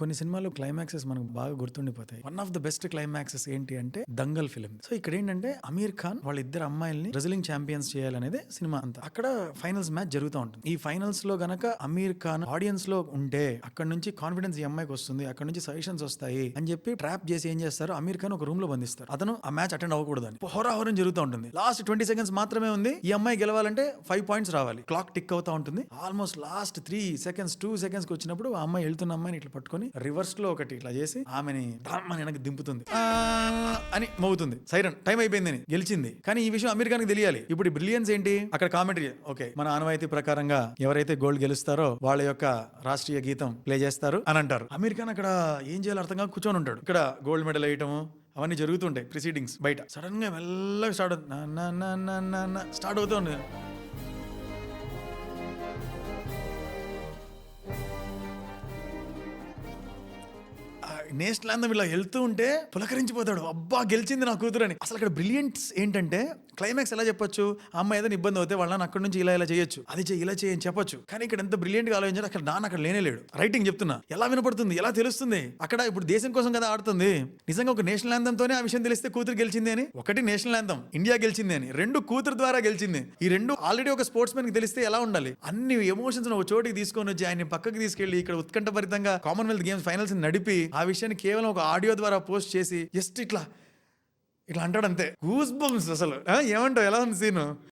కొన్ని సినిమాలు క్లైమాక్సెస్ మనకు బాగా గుర్తుండిపోతాయి. One of the best climaxes ఏంటి అంటే దంగల్ ఫిలిం. సో ఇక్కడ ఏంటంటే అమీర్ ఖాన్ వాళ్ళ ఇద్దరు అమ్మాయిల్ని రెజ్లింగ్ ఛాంపియన్స్ చేయాలనేదే సినిమా అంతా. అక్కడ ఫైనల్స్ మ్యాచ్ జరుగుతూ ఉంటుంది. ఈ ఫైనల్స్ లో గనక అమీర్ ఖాన్ ఆడియన్స్ లో ఉంటే అక్కడ నుంచి కాన్ఫిడెన్స్ ఈ అమ్మాయికి వస్తుంది, అక్కడ నుంచి సజెషన్స్ వస్తాయి అని చెప్పి ట్రాప్ చేసి ఏం చేస్తారు, అమీర్ ఖాన్ ఒక రూమ్ లో బంధిస్తారు. అతను ఆ మ్యాచ్ అటెండ్ అవ్వకూడదని హోరాహోరం జరుగుతూ ఉంటుంది. లాస్ట్ 20 seconds మాత్రమే ఉంది. ఈ అమ్మాయి గెలవాలంటే 5 points రావాలి. క్లాక్ టిక్ అవుతా ఉంటుంది. ఆల్మోస్ట్ లాస్ట్ 3 seconds 2 seconds కి వచ్చినప్పుడు ఆ అమ్మాయి వెళ్తున్న అమ్మాయిని ఇట్లా పట్టుకొని రివర్స్ లో ఒకటి ఇట్లా చేసి ఆమెని ధమ్మని వెనక్కి దింపుతుంది. అని మోగుతుంది సైరన్. టైం అయిపోయిందని గెలిచింది. కానీ ఈ విషయం అమీర్ ఖాన్ కి తెలియాలి. ఇప్పుడు బ్రిలియన్స్ ఏంటి, అక్కడ కామెంటరీ ఓకే మన ఆనవాయితీ ప్రకారంగా ఎవరైతే గోల్డ్ గెలుస్తారో వాళ్ళ యొక్క రాష్ట్రీయ గీతం ప్లే చేస్తారు అని అంటారు. అమీర్ ఖాన్ అక్కడ ఏం చేయాలో అర్థం కాక కూర్చొని ఉంటాడు. ఇక్కడ గోల్డ్ మెడల్ వేయటము అవన్నీ జరుగుతుంటాయి ప్రిసీడింగ్స్ బయట. సడన్ గా మెల్లగా స్టార్ట్ అవుతుంది. స్టార్ట్ అవుతూ ఉంది. నేషనల్ యాంథమ్ ఇలా వెళ్తూ ఉంటే పులకరించిపోతాడు. అబ్బా గెలిచింది నా కూతురు అని. అసలు అక్కడ బ్రిలియంట్స్ ఏంటంటే క్లైమాక్స్ ఎలా చెప్పొచ్చు, ఆ అమ్మాయి ఏదైనా ఇబ్బంది అవుతే వాళ్ళని అక్కడ నుంచి ఇలా చేయొచ్చు, అది ఇలా చేయని చెప్పొచ్చు. కానీ ఇక్కడ ఎంత బ్రిలియంట్ గా ఆలోచించారు. అక్కడ నాన్న అక్కడ లేనేలేడు. రైటింగ్ చెప్తున్నా ఎలా వినపడుతుంది, ఎలా తెలుస్తుంది. అక్కడ ఇప్పుడు దేశం కోసం కదా ఆడుతుంది. నిజంగా ఒక నేషనల్ యాంథమ్ తోనే ఆ విషయం తెలిస్తే కూతురు గెలిచింది అని. ఒకటి నేషనల్ యాంథమ్ ఇండియా గెలిచింది అని, రెండు కూతురు ద్వారా గెలిచింది. ఈ రెండు ఆల్రెడీ ఒక స్పోర్ట్స్ మెన్ కి తెలిస్తే ఎలా ఉండాలి. అన్ని ఎమోషన్స్ ఒక చోటికి తీసుకొని వచ్చి ఆయన పక్కకి తీసుకెళ్లి ఇక్కడ ఉత్కంఠభరితంగా కామన్వెల్త్ గేమ్స్ ఫైనల్స్ నడిపి ఆ విషయాన్ని కేవలం ఒక ఆడియో ద్వారా పోస్ట్ చేసి జస్ట్ ఇట్లా అంటాడు అంతే. Goose bumps. అసలు ఏమంటావు, ఎలా ఉంది సీను?